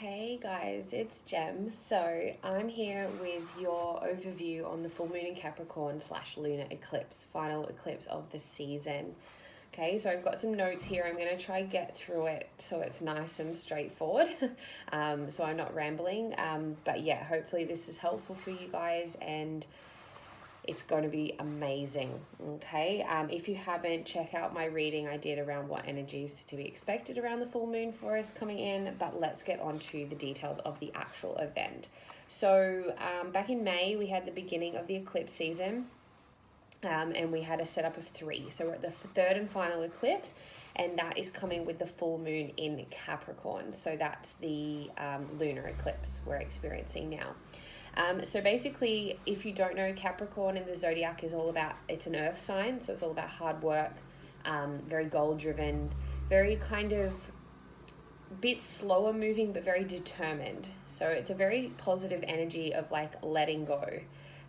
Hey guys, it's Jem. So I'm here with your overview on the full moon in Capricorn / lunar eclipse, final eclipse of the season. Okay, so I've got some notes here. I'm going to try get through it so it's nice and straightforward, so I'm not rambling. But yeah, hopefully this is helpful for you guys and it's going to be amazing. Okay, if you haven't, check out my reading I did around what energies to be expected around the full moon for us coming in. But let's get on to the details of the actual event. So back in May, we had the beginning of the eclipse season, and we had a setup of 3. So we're at the third and final eclipse, and that is coming with the full moon in Capricorn. So that's the lunar eclipse we're experiencing now. So basically, if you don't know, Capricorn in the zodiac is all about, it's an earth sign, so it's all about hard work, very goal driven, very kind of bit slower moving, but very determined. So it's a very positive energy of like letting go,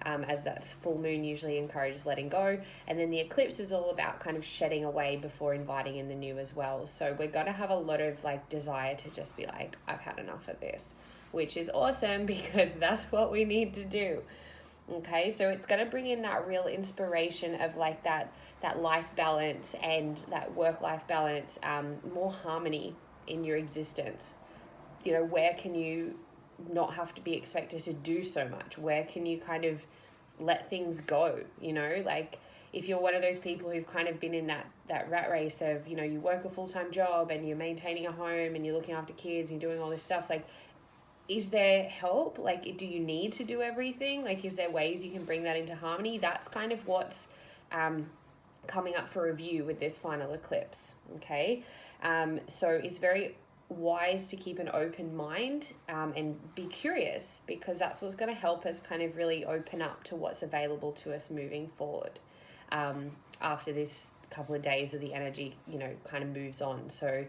as that full moon usually encourages letting go. And then the eclipse is all about kind of shedding away before inviting in the new as well. So we're going to have a lot of like desire to just be like, I've had enough of this, which is awesome because that's what we need to do. Okay, so it's going to bring in that real inspiration of like that life balance and that work-life balance, more harmony in your existence. You know, where can you not have to be expected to do so much? Where can you kind of let things go? You know, like if you're one of those people who've kind of been in that rat race of, you know, you work a full-time job and you're maintaining a home and you're looking after kids and you're doing all this stuff, like, is there help? Like, do you need to do everything? Like, is there ways you can bring that into harmony? That's kind of what's coming up for review with this final eclipse, okay? So it's very wise to keep an open mind and be curious, because that's what's going to help us kind of really open up to what's available to us moving forward after this couple of days of the energy, you know, kind of moves on. So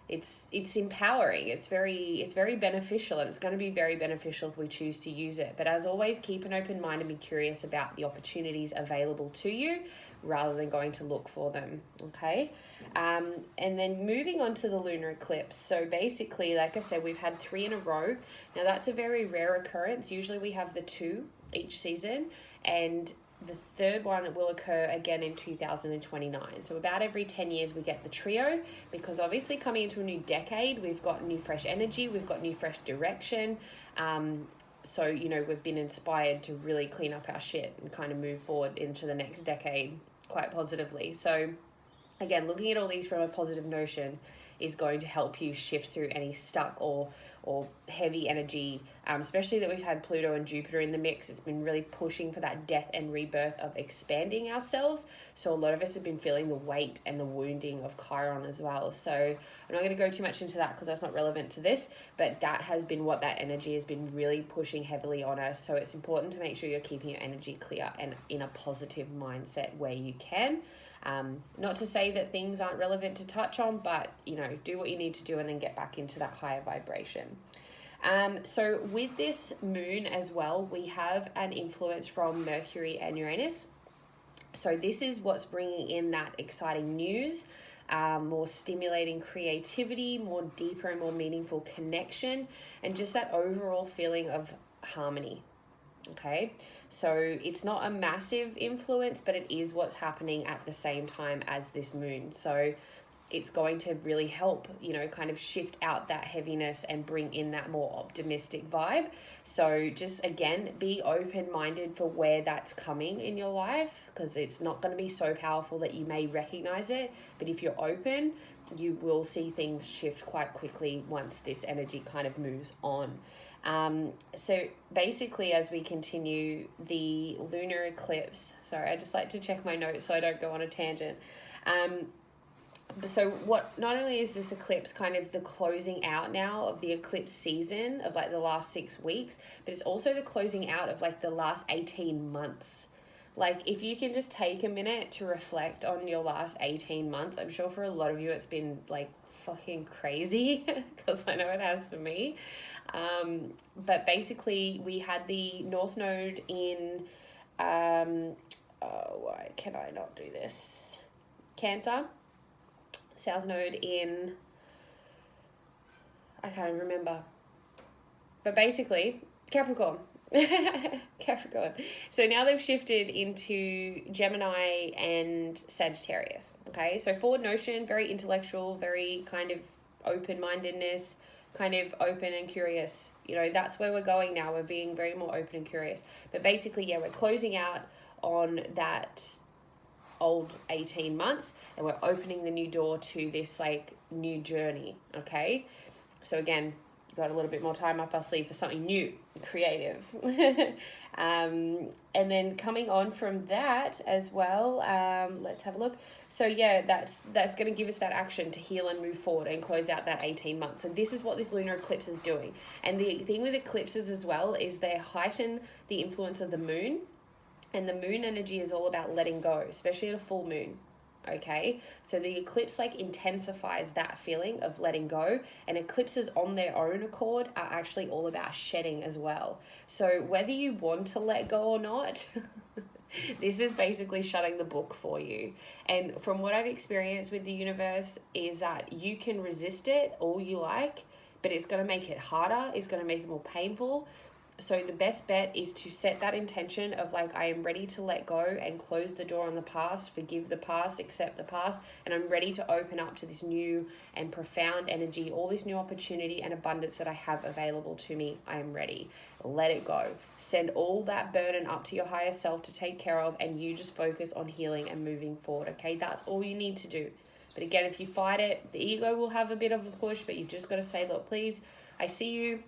it's empowering, it's very beneficial, and it's going to be very beneficial if we choose to use it. But as always, keep an open mind and be curious about the opportunities available to you rather than going to look for them, okay? And then moving on to the lunar eclipse. So basically, like I said, we've had 3 in a row. Now that's a very rare occurrence. Usually we have the 2 each season, and the third one will occur again in 2029. So about every 10 years we get the trio, because obviously coming into a new decade, we've got new fresh energy, we've got new fresh direction. So, you know, we've been inspired to really clean up our shit and kind of move forward into the next decade quite positively. So again, looking at all these from a positive notion is going to help you shift through any stuck or heavy energy, especially that we've had Pluto and Jupiter in the mix. It's been really pushing for that death and rebirth of expanding ourselves. So a lot of us have been feeling the weight and the wounding of Chiron as well. So I'm not going to go too much into that because that's not relevant to this, but that has been what that energy has been really pushing heavily on us. So it's important to make sure you're keeping your energy clear and in a positive mindset where you can. Not to say that things aren't relevant to touch on, but, you know, do what you need to do and then get back into that higher vibration. So with this moon as well, we have an influence from Mercury and Uranus. So this is what's bringing in that exciting news, more stimulating creativity, more deeper and more meaningful connection, and just that overall feeling of harmony. Okay, so it's not a massive influence, but it is what's happening at the same time as this moon. So it's going to really help, you know, kind of shift out that heaviness and bring in that more optimistic vibe. So just, again, be open-minded for where that's coming in your life, because it's not going to be so powerful that you may recognize it. But if you're open, you will see things shift quite quickly once this energy kind of moves on. So basically, as we continue the lunar eclipse, sorry, I just like to check my notes so I don't go on a tangent. So what, not only is this eclipse kind of the closing out now of the eclipse season of like the last 6 weeks, but it's also the closing out of like the last 18 months. Like, if you can just take a minute to reflect on your last 18 months, I'm sure for a lot of you it's been like fucking crazy, because I know it has for me. But basically we had the North Node in, why can I not do this? Cancer. South Node in, I can't remember. But basically, Capricorn. Capricorn. So now they've shifted into Gemini and Sagittarius. Okay, so forward notion, very intellectual, very kind of open-mindedness, kind of open and curious. You know, that's where we're going now. We're being very more open and curious. But basically, yeah, we're closing out on that old 18 months and we're opening the new door to this like new journey. Okay, so again, got a little bit more time up our sleeve for something new, creative. And then coming on from that as well, let's have a look. So yeah, that's going to give us that action to heal and move forward and close out that 18 months. And this is what this lunar eclipse is doing. And the thing with eclipses as well is they heighten the influence of the moon. And the moon energy is all about letting go, especially at a full moon. Okay, so the eclipse like intensifies that feeling of letting go, and eclipses on their own accord are actually all about shedding as well. So whether you want to let go or not, this is basically shutting the book for you. And from what I've experienced with the universe is that you can resist it all you like, but it's going to make it harder, it's going to make it more painful. So the best bet is to set that intention of like, I am ready to let go and close the door on the past, forgive the past, accept the past, and I'm ready to open up to this new and profound energy, all this new opportunity and abundance that I have available to me. I am ready. Let it go. Send all that burden up to your higher self to take care of, and you just focus on healing and moving forward. Okay, that's all you need to do. But again, if you fight it, the ego will have a bit of a push, but you've just got to say, look, please, I see you,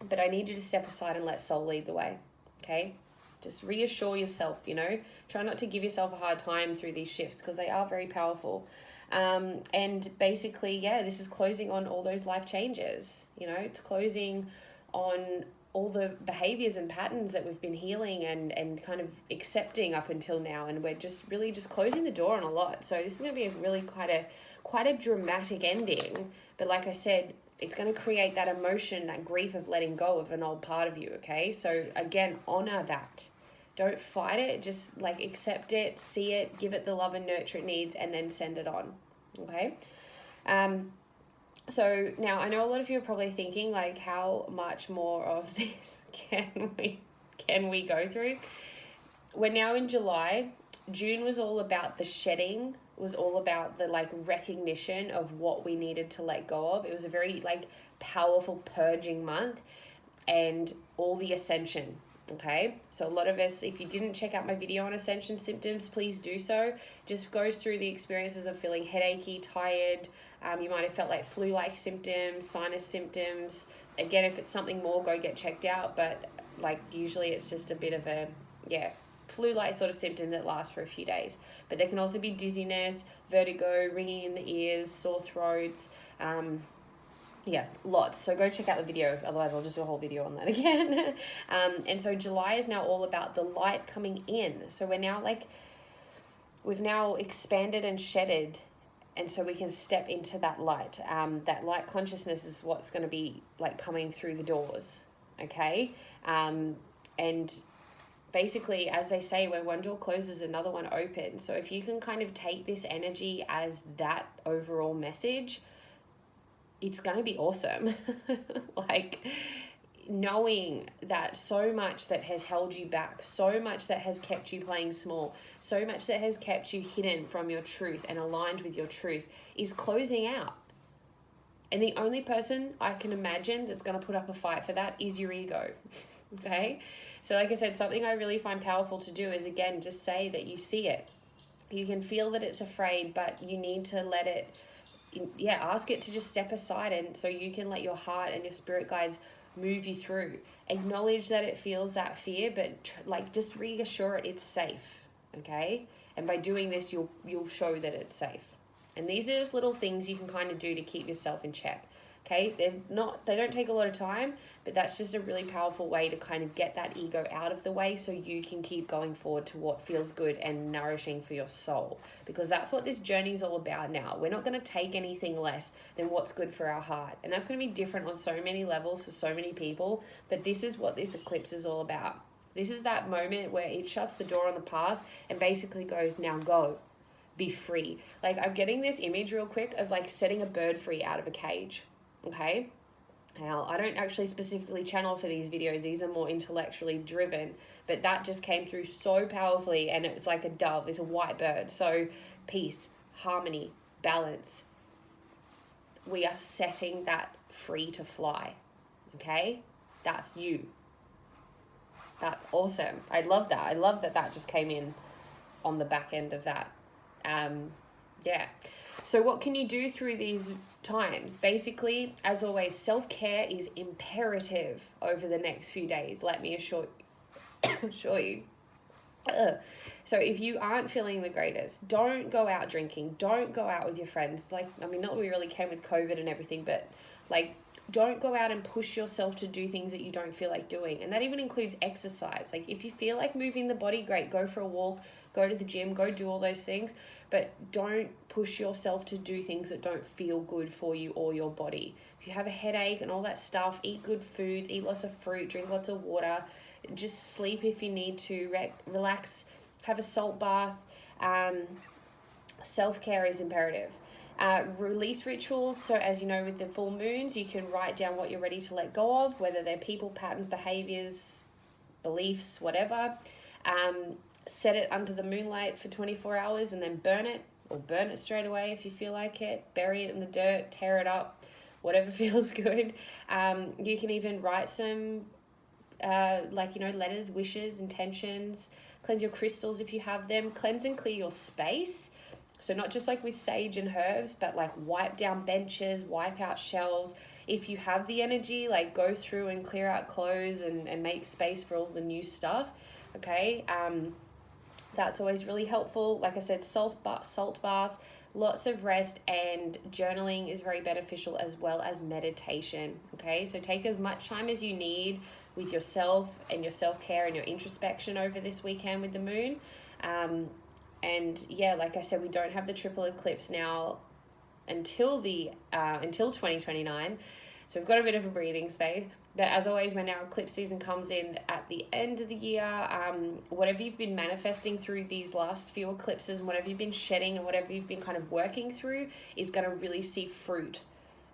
but I need you to step aside and let soul lead the way. Okay, just reassure yourself, you know, try not to give yourself a hard time through these shifts because they are very powerful. And basically, yeah, this is closing on all those life changes. You know, it's closing on all the behaviors and patterns that we've been healing and kind of accepting up until now, and we're just really just closing the door on a lot. So this is going to be a really quite a dramatic ending, but like I said, it's going to create that emotion, that grief of letting go of an old part of you. Okay, so again, honor that. Don't fight it, just like accept it, see it, give it the love and nurture it needs, and then send it on. Okay. So now I know a lot of you are probably thinking like, how much more of this can we go through? We're now in July. June was all about the shedding, was all about the like recognition of what we needed to let go of. It was a very like powerful purging month and all the ascension. Okay, so a lot of us, if you didn't check out my video on ascension symptoms, please do so. Just goes through the experiences of feeling headachy, tired. You might have felt like flu-like symptoms, sinus symptoms. Again, if it's something more, go get checked out. But like usually it's just a bit of a, flu-like sort of symptom that lasts for a few days. But there can also be dizziness, vertigo, ringing in the ears, sore throats, lots. So go check out the video. Otherwise, I'll just do a whole video on that again. And so July is now all about the light coming in. So we're now we've now expanded and shedded. And so we can step into that light. That light consciousness is what's going to be like coming through the doors. Okay. And basically, as they say, when one door closes, another one opens. So if you can kind of take this energy as that overall message, it's going to be awesome. Like knowing that so much that has held you back, so much that has kept you playing small, so much that has kept you hidden from your truth and aligned with your truth is closing out. And the only person I can imagine that's going to put up a fight for that is your ego. Okay? So like I said, something I really find powerful to do is, again, just say that you see it. You can feel that it's afraid, but you need to let it, ask it to just step aside, and so you can let your heart and your spirit guides move you through. Acknowledge that it feels that fear, but just reassure it it's safe, okay? And by doing this, you'll show that it's safe. And these are just little things you can kind of do to keep yourself in check. Okay, they don't take a lot of time, but that's just a really powerful way to kind of get that ego out of the way so you can keep going forward to what feels good and nourishing for your soul. Because that's what this journey is all about now. We're not going to take anything less than what's good for our heart. And that's going to be different on so many levels for so many people, but this is what this eclipse is all about. This is that moment where it shuts the door on the past and basically goes, now go, be free. Like I'm getting this image real quick of like setting a bird free out of a cage. Okay, Now, I don't actually specifically channel for these videos. These are more intellectually driven, but that just came through so powerfully, and it's like a dove. It's a white bird. So peace, harmony, balance. We are setting that free to fly. Okay? That's you. That's awesome. I love that. I love that that just came in on the back end of that. Yeah. So what can you do through these times? Basically, as always, self-care is imperative over the next few days. Let me assure you. So if you aren't feeling the greatest, don't go out drinking. Don't go out with your friends. Like, I mean, not that we really came with COVID and everything, but like, don't go out and push yourself to do things that you don't feel like doing. And that even includes exercise. Like, if you feel like moving the body, great, go for a walk, go to the gym, go do all those things. But don't push yourself to do things that don't feel good for you or your body. If you have a headache and all that stuff, eat good foods, eat lots of fruit, drink lots of water, just sleep if you need to, relax, have a salt bath. Self-care is imperative. Release rituals. So as you know, with the full moons, you can write down what you're ready to let go of, whether they're people, patterns, behaviors, beliefs, whatever. Set it under the moonlight for 24 hours and then burn it, or burn it straight away if you feel like it. Bury it in the dirt, tear it up, whatever feels good. You can even write some letters, wishes, intentions. Cleanse your crystals if you have them. Cleanse and clear your space. So not just like with sage and herbs, but like wipe down benches, wipe out shelves. If you have the energy, like go through and clear out clothes and make space for all the new stuff. Okay. That's always really helpful. Like I said, salt baths, lots of rest, and journaling is very beneficial, as well as meditation. Okay. So take as much time as you need with yourself and your self-care and your introspection over this weekend with the moon. And yeah, like I said, we don't have the triple eclipse now until 2029. So we've got a bit of a breathing space. But as always, when our eclipse season comes in at the end of the year, whatever you've been manifesting through these last few eclipses, and whatever you've been shedding and whatever you've been kind of working through is going to really see fruit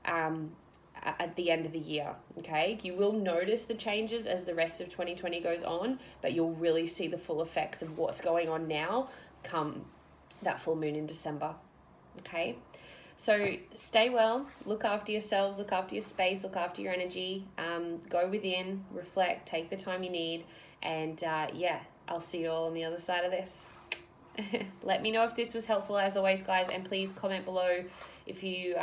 at the end of the year. Okay, you will notice the changes as the rest of 2020 goes on, but you'll really see the full effects of what's going on now come that full moon in December. Okay, so stay well, look after yourselves, look after your space, look after your energy, go within, reflect, take the time you need, and I'll see you all on the other side of this. Let me know if this was helpful, as always, guys, and please comment below if you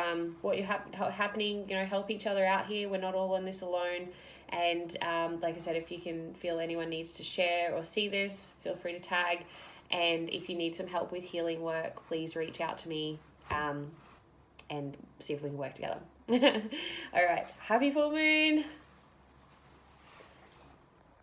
what you're happening. Help each other out here. We're not all in this alone. And like I said, if you can feel anyone needs to share or see this, feel free to tag. And if you need some help with healing work, please reach out to me and see if we can work together. All right, happy full moon.